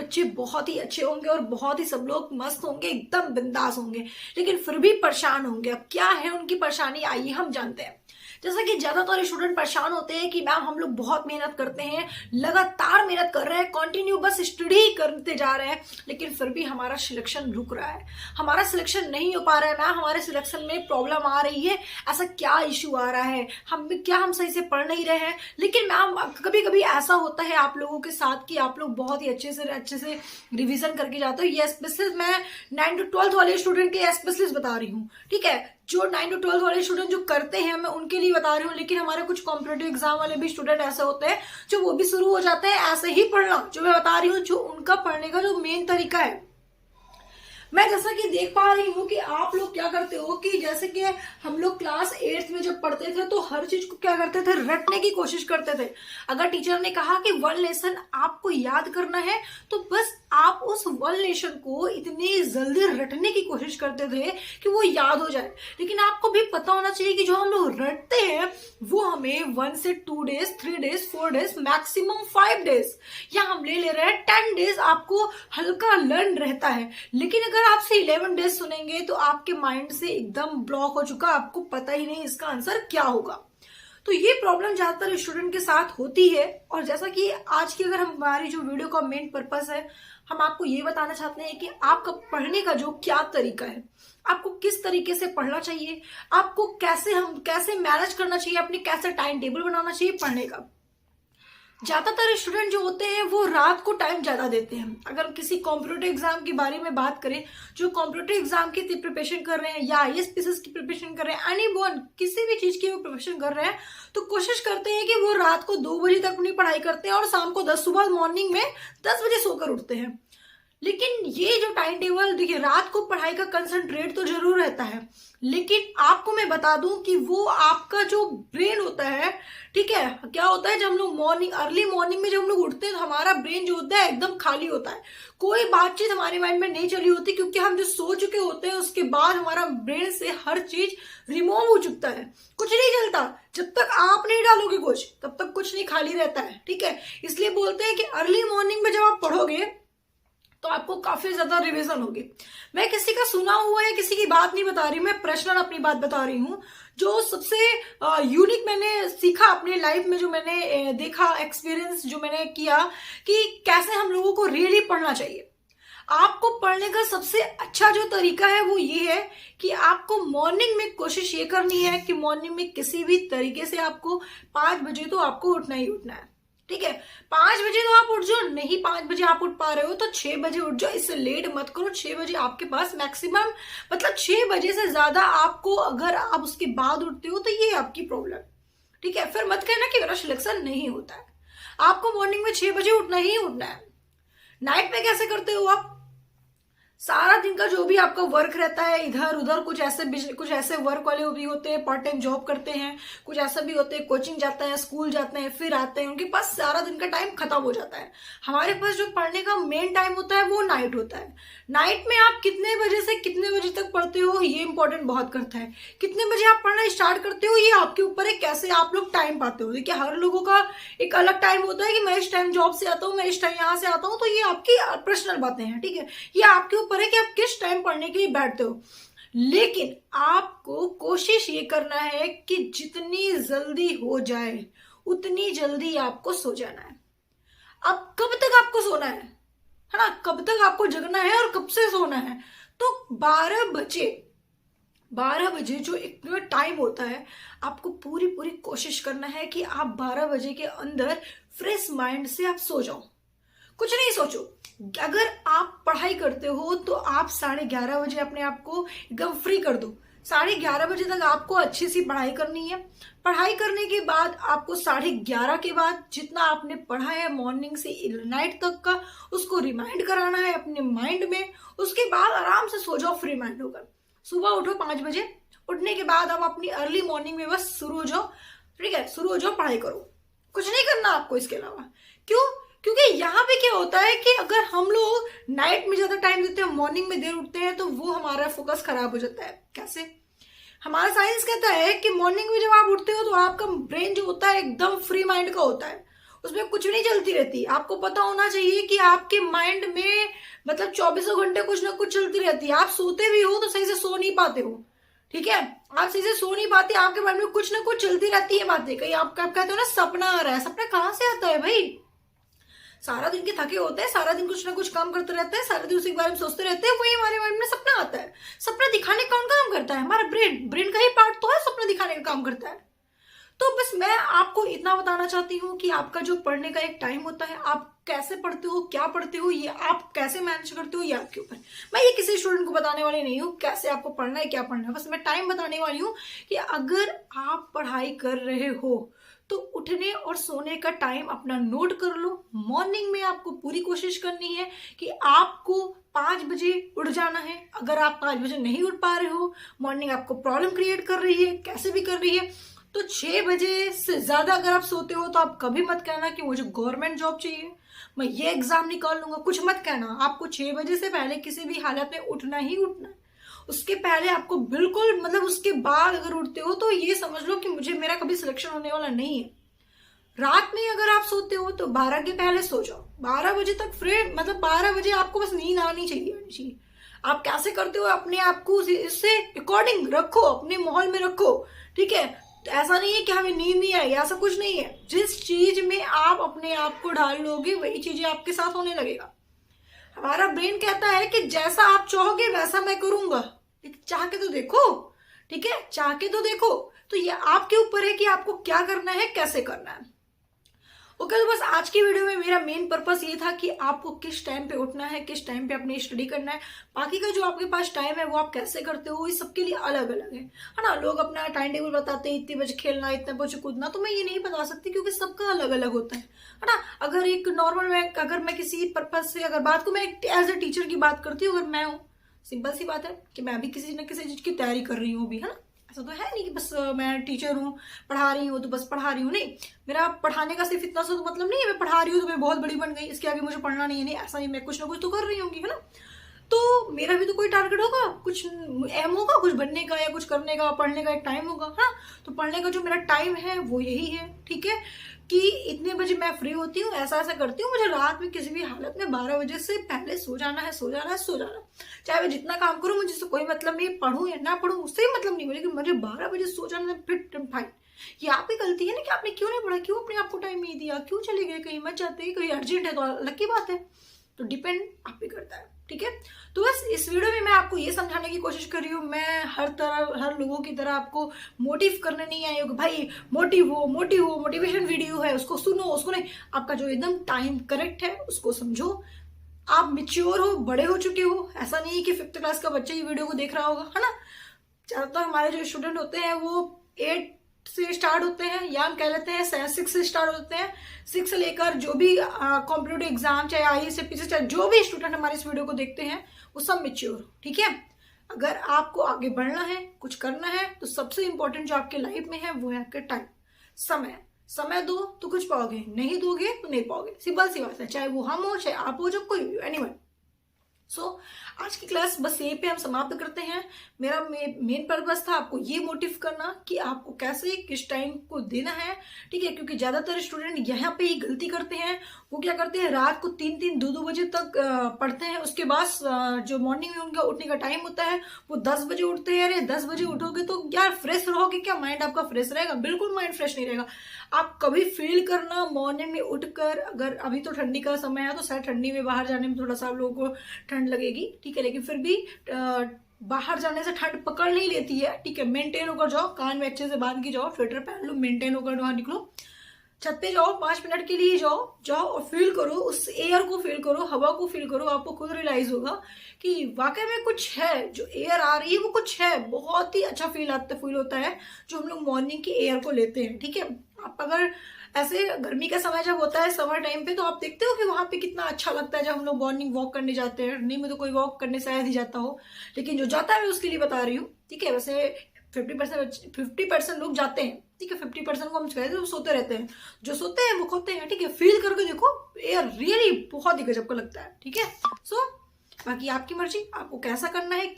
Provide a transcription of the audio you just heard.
बच्चे बहुत ही अच्छे होंगे और बहुत ही सब लोग मस्त होंगे, एकदम बिंदास होंगे, लेकिन फिर भी परेशान होंगे। अब क्या है उनकी परेशानी, आइए हम जानते हैं। जैसा कि ज्यादातर स्टूडेंट परेशान होते हैं कि मैम हम लोग बहुत मेहनत करते हैं, लगातार मेहनत कर रहे हैं, कंटिन्यू बस स्टडी करते जा रहे हैं, लेकिन फिर भी हमारा सिलेक्शन रुक रहा है, हमारा सिलेक्शन नहीं हो पा रहा है मैम, हमारे सिलेक्शन में प्रॉब्लम आ रही है, ऐसा क्या इश्यू आ रहा है, हम सही से पढ़ नहीं रहे हैं। लेकिन मैम कभी कभी ऐसा होता है आप लोगों के साथ कि आप लोग बहुत ही अच्छे से रिवीजन करके जाते हो। ये स्पेशल मैं 9 to 12 वाले स्टूडेंट के स्पेशलिस्ट बता रही हूँ, ठीक है। जो 9 to 12 वाले स्टूडेंट जो करते हैं मैं उनके लिए बता रही हूँ, लेकिन हमारे कुछ कॉम्पिटेटिव एग्जाम वाले भी स्टूडेंट ऐसे होते हैं जो वो भी शुरू हो जाते हैं ऐसे ही पढ़ना, जो मैं बता रही हूँ, जो उनका पढ़ने का जो मेन तरीका है। मैं जैसा कि देख पा रही हूँ कि आप लोग क्या करते हो कि जैसे कि हम लोग क्लास 8th में जब पढ़ते थे तो हर चीज को क्या करते थे, रटने की कोशिश करते थे। अगर टीचर ने कहा कि वन लेसन आपको याद करना है तो बस आप उस वन लेसन को इतनी जल्दी रटने की कोशिश करते थे कि वो याद हो जाए। लेकिन आपको भी पता होना चाहिए कि जो हम लोग रटते हैं वो हमें 1 से 2 days, 3 days, 4 days, maximum 5 days, या हम ले रहे हैं 10 डेज आपको हल्का लर्न रहता है। लेकिन अगर आपसे 11 डेज सुनेंगे तो आपके माइंड से एकदम ब्लॉक हो चुका, आपको पता ही नहीं इसका आंसर क्या होगा। तो ये प्रॉब्लम ज्यादातर स्टूडेंट के साथ होती है। और जैसा कि आज की अगर हमारी जो वीडियो का मेन पर्पस है, हम आपको ये बताना चाहते हैं कि आपका पढ़ने का जो क्या तरीका है, आपको किस तरीके से पढ़ना चाहिए, आपको कैसे मैनेज करना चाहिए, अपनी कैसे टाइम टेबल बनाना चाहिए पढ़ने का। ज्यादातर स्टूडेंट जो होते हैं वो रात को टाइम ज्यादा देते हैं। अगर किसी कॉम्पिटेटिव एग्जाम के बारे में बात करें, जो कॉम्पिटेटिव एग्जाम की प्रिपरेशन कर रहे हैं या आईएएस पीसीएस की प्रिपरेशन कर रहे हैं, एनी वन किसी भी चीज की वो प्रिपरेशन कर रहे हैं, तो कोशिश करते हैं कि वो रात को 2 बजे तक अपनी पढ़ाई करते हैं और शाम को सुबह मॉर्निंग में 10 बजे सोकर उठते हैं। लेकिन ये जो टाइम टेबल, देखिए रात को पढ़ाई का कंसंट्रेट तो जरूर रहता है, लेकिन आपको मैं बता दूं कि वो आपका जो ब्रेन होता है, ठीक है, क्या होता है जब हम लोग अर्ली मॉर्निंग में जब हम लोग उठते हैं तो हमारा ब्रेन जो होता है एकदम खाली होता है, कोई बातचीत हमारे माइंड में नहीं चली होती, क्योंकि हम जो सो चुके होते हैं उसके बाद हमारा ब्रेन से हर चीज रिमूव हो चुकता है, कुछ नहीं चलता। जब तक आप नहीं डालोगे कुछ तब तक कुछ नहीं, खाली रहता है, ठीक है। इसलिए बोलते हैं कि अर्ली मॉर्निंग में जब आप पढ़ोगे तो आपको काफी ज्यादा रिवीजन होगी। मैं किसी का सुना हुआ है, किसी की बात नहीं बता रही, मैं पर्सनल अपनी बात बता रही हूँ। जो सबसे यूनिक मैंने सीखा अपने लाइफ में, जो मैंने देखा, एक्सपीरियंस जो मैंने किया कि कैसे हम लोगों को रियली पढ़ना चाहिए। आपको पढ़ने का सबसे अच्छा जो तरीका है वो ये है कि आपको मॉर्निंग में कोशिश ये करनी है कि मॉर्निंग में किसी भी तरीके से आपको 5 बजे तो आपको उठना ही उठना है, ठीक है। 5 बजे तो आप उठ जाओ, नहीं 5 बजे आप उठ पा रहे हो तो 6 बजे उठ जाओ, इससे लेट मत करो। 6 बजे आपके पास मैक्सिमम, मतलब 6 बजे से ज्यादा आपको, अगर आप उसके बाद उठते हो तो ये आपकी प्रॉब्लम, ठीक है। फिर मत कहना कि मेरा सिलेक्शन नहीं होता है, आपको मॉर्निंग में 6 बजे उठना ही उठना है। नाइट में कैसे करते हो आप, सारा दिन का जो भी आपका वर्क रहता है इधर उधर, कुछ ऐसे वर्क वाले भी होते हैं, पार्ट टाइम जॉब करते हैं, कुछ ऐसा भी होते हैं कोचिंग जाते हैं, स्कूल जाते हैं, फिर आते हैं, उनके पास सारा दिन का टाइम खत्म हो जाता है। हमारे पास जो पढ़ने का मेन टाइम होता है वो नाइट होता है। नाइट में आप कितने बजे से कितने बजे तक पढ़ते हो ये इंपॉर्टेंट बहुत करता है। कितने बजे आप पढ़ना स्टार्ट करते हो ये आपके ऊपर है, कैसे आप लोग टाइम पाते हो। देखिए हर लोगों का एक अलग टाइम होता है कि मैं इस टाइम जॉब से आता हूँ, मैं इस टाइम यहाँ से आता हूँ, तो ये आपकी पर्सनल बातें हैं, ठीक है। ये आपके ऊपर है कि आप किस टाइम पढ़ने के लिए बैठते हो। लेकिन आपको कोशिश ये करना है कि जितनी जल्दी हो जाए उतनी जल्दी आपको सो जाना है। अब कब तक आपको सोना है ना, कब तक आपको जगना है और कब से सोना है, तो 12 बजे जो एक टाइम होता है, आपको पूरी कोशिश करना है कि आप 12 बजे के अंदर फ्रेश माइंड से आप सो जाओ, कुछ नहीं सोचो। अगर आप पढ़ाई करते हो तो आप 11:30 बजे अपने आप को एकदम फ्री कर दो। 11:30 बजे तक आपको अच्छी सी पढ़ाई करनी है। पढ़ाई करने के बाद आपको 11:30 के बाद जितना आपने पढ़ा है मॉर्निंग से नाइट तक का, उसको रिमाइंड कराना है अपने माइंड में। उसके बाद आराम से सो जाओ फ्री माइंड होकर। सुबह उठो 5 बजे, उठने के बाद आप अपनी अर्ली मॉर्निंग में बस शुरू हो जाओ, ठीक है, शुरू हो जाओ, पढ़ाई करो, कुछ नहीं करना आपको इसके अलावा। क्यों? क्योंकि यहाँ पे क्या होता है कि अगर हम लोग नाइट में ज्यादा टाइम देते हैं, मॉर्निंग में देर उठते हैं, तो वो हमारा फोकस खराब हो जाता है। कैसे? हमारा साइंस कहता है कि मॉर्निंग में जब आप उठते हो तो आपका ब्रेन जो होता है एकदम फ्री माइंड का होता है, उसमें कुछ नहीं चलती रहती। आपको पता होना चाहिए कि आपके माइंड में मतलब 24 घंटे कुछ ना कुछ चलती रहती है। आप सोते भी हो तो सही से सो नहीं पाते हो, ठीक है, आप सही से सो नहीं पाते, आपके माइंड में कुछ ना कुछ चलती रहती है बातें। कहीं आप कहते हो ना सपना आ रहा है, सपना कहाँ से आता है भाई? सारा दिन के थके होते हैं, सारा दिन कुछ ना कुछ काम करते रहते हैं, सारा दिन उसी के बारे में सोचते रहते हैं, वही हमारे माइंड में सपना आता है। सपना दिखाने का कौन काम करता है? हमारा ब्रेन का ही पार्ट तो है सपना दिखाने का काम करता है। तो बस मैं आपको इतना बताना चाहती हूँ कि आपका जो पढ़ने का एक टाइम होता है, आप कैसे पढ़ते हो, क्या पढ़ते हो, ये आप कैसे मैनेज करते हो, ये आपके ऊपर। मैं ये किसी स्टूडेंट को बताने वाली नहीं हूँ कैसे आपको पढ़ना है, क्या पढ़ना है। बस मैं टाइम बताने वाली हूँ कि अगर आप पढ़ाई कर रहे हो तो उठने और सोने का टाइम अपना नोट कर लो। मॉर्निंग में आपको पूरी कोशिश करनी है कि आपको 5 बजे उठ जाना है। अगर आप 5 बजे नहीं उठ पा रहे हो, मॉर्निंग आपको प्रॉब्लम क्रिएट कर रही है, कैसे भी कर रही है, तो 6 बजे से ज्यादा अगर आप सोते हो तो आप कभी मत कहना कि मुझे गवर्नमेंट जॉब चाहिए, मैं ये एग्जाम निकाल लूंगा, कुछ मत कहना। आपको 6 बजे से पहले किसी भी हालत में उठना ही उठना है। उसके पहले आपको बिल्कुल मतलब उसके बाद अगर उठते हो तो ये समझ लो कि मुझे मेरा कभी सिलेक्शन होने वाला नहीं है। रात में अगर आप सोते हो तो 12 के पहले सो जाओ, 12 बजे तक फ्री, मतलब 12 बजे आपको बस नींद आनी चाहिए। आप कैसे करते हो अपने आप को इससे अकॉर्डिंग रखो, अपने माहौल में रखो, ठीक है। तो ऐसा नहीं है कि हमें नींद नहीं आई, ऐसा कुछ नहीं है। जिस चीज में आप अपने आप को ढाल लोगे वही चीजें आपके साथ होने लगेगा। हमारा ब्रेन कहता है कि जैसा आप चाहोगे वैसा मैं करूंगा, चाह के तो देखो, ठीक है, चाह के तो देखो। तो ये आपके ऊपर है कि आपको क्या करना है, कैसे करना है। ओके, तो बस आज की वीडियो में मेरा मेन पर्पस ये था कि आपको किस टाइम पे उठना है, किस टाइम पे अपनी स्टडी करना है। बाकी का जो आपके पास टाइम है वो आप कैसे करते हो, इस सबके लिए अलग अलग है ना। लोग अपना टाइम टेबल बताते हैं, इतने बजे खेलना, इतने बजे कूदना, तो मैं ये नहीं बता सकती क्योंकि सबका अलग अलग होता है ना। अगर एक नॉर्मल में अगर मैं किसी पर्पज से अगर बात को मैं एज ए टीचर की बात करती हूँ, अगर मैं हूँ, सिंपल सी बात है कि मैं भी किसी न किसी चीज की तैयारी कर रही हूँ अभी, है ना। ऐसा तो है नहीं कि बस मैं टीचर हूँ पढ़ा रही हूँ तो बस पढ़ा रही हूँ, नहीं। मेरा पढ़ाने का सिर्फ इतना सा तो मतलब नहीं है मैं पढ़ा रही हूँ तो मैं बहुत बड़ी बन गई, इसके आगे मुझे पढ़ना नहीं है, नहीं ऐसा नहीं। मैं कुछ ना कुछ तो कर रही होंगी, है ना। तो मेरा भी तो कोई टारगेट होगा, कुछ एम होगा, कुछ बनने का या कुछ करने का, पढ़ने का एक टाइम होगा, हाँ। तो पढ़ने का जो मेरा टाइम है वो यही है, ठीक है, कि इतने बजे मैं फ्री होती हूँ, ऐसा ऐसा करती हूँ। मुझे रात में किसी भी हालत में 12 बजे से पहले सो जाना है, सो जाना है, सो जाना। चाहे मैं जितना काम करूँ, मुझे इससे कोई मतलब नहीं, पढ़ूँ या ना पढ़ूँ उससे ही मतलब नहीं, लेकिन मुझे 12 बजे सो जाना है, फिट फाइन। ये आपकी गलती है ना कि आपने क्यों नहीं पढ़ा, क्यों अपने आप को टाइम नहीं दिया, क्यों चले गए, कहीं मत जाते, कहीं अर्जेंट है तो अलग की बात है। तो डिपेंड आप पे करता है, ठीक है। तो बस इस वीडियो में मैं आपको ये समझाने की कोशिश कर रही हूँ, मैं हर लोगों की तरह आपको मोटिव करने नहीं आई हूँ कि भाई मोटिव हो, मोटिवेशन वीडियो है उसको सुनो, उसको नहीं। आपका जो एकदम टाइम करेक्ट है उसको समझो। आप मेच्योर हो, बड़े हो चुके हो, ऐसा नहीं है कि 5th क्लास का बच्चा ये वीडियो को देख रहा होगा, है ना। ज्यादातर हमारे जो स्टूडेंट होते हैं वो 8 से स्टार्ट होते हैं, या हम कह लेते हैं 6 से स्टार्ट होते हैं। 6 से लेकर जो भी कॉम्पिटेटिव एग्जाम, चाहे IAS से चाहे जो भी स्टूडेंट हमारे इस वीडियो को देखते हैं वो सब मेच्योर, ठीक है। अगर आपको आगे बढ़ना है, कुछ करना है, तो सबसे इंपॉर्टेंट जो आपके लाइफ में है वो है आपका टाइम, समय दो तो कुछ पाओगे, नहीं दोगे तो नहीं पाओगे, सिंपल सी बात है। चाहे वो हम हो, चाहे आप हो, जो कोई भी, एनीवन। सो आज की क्लास बस यहीं पे हम समाप्त करते हैं। मेरा मेन पर्पस था आपको ये मोटिव करना कि आपको कैसे किस टाइम को देना है, ठीक है। क्योंकि ज्यादातर स्टूडेंट यहाँ पे ही गलती करते हैं। वो क्या करते हैं, रात को 3-3, 2-2 बजे तक पढ़ते हैं। उसके बाद जो मॉर्निंग में उनका उठने का टाइम होता है वो 10 बजे उठते हैं। अरे 10 बजे उठोगे तो यार फ्रेश रहोगे क्या? माइंड आपका फ्रेश रहेगा? बिल्कुल माइंड फ्रेश नहीं रहेगा। आप कभी फील करना मॉर्निंग में उठकर, अगर अभी तो ठंडी का समय है तो शायद ठंडी में बाहर जाने में थोड़ा सा आप लोगों को ठंड लगेगी, ठीक है, लेकिन फिर भी बाहर जाने से ठंड पकड़ नहीं लेती है, ठीक है। मेंटेन होकर जाओ, कान में अच्छे से बांध के जाओ, स्वेटर पहन लो, मेंटेन होकर बाहर निकलो, छत पे जाओ, 5 मिनट के लिए जाओ और फील करो, उस एयर को फील करो, हवा को फील करो। आपको खुद रियलाइज होगा कि वाकई में कुछ है, जो एयर आ रही है वो कुछ है। बहुत ही अच्छा फील होता है जो हम लोग मॉर्निंग की एयर को लेते हैं, ठीक है। आप अगर ऐसे गर्मी का समय जब होता है समर टाइम पे, तो आप देखते हो कि वहां पे कितना अच्छा लगता है जब हम लोग मॉर्निंग वॉक करने जाते हैं। नहीं में तो कोई वॉक करने शायद ही जाता हो, लेकिन जो जाता है मैं उसके लिए बता रही हूँ, ठीक है। वैसे 50% लोग जाते हैं, ठीक है। 50% को हम कहते हैं सोते रहते हैं, जो सोते हैं वो खोते हैं, ठीक है। फील करके देखो, एयर रियली बहुत ही गजब का लगता है, ठीक है। सो बाकी आपकी मर्जी, आपको कैसा करना है।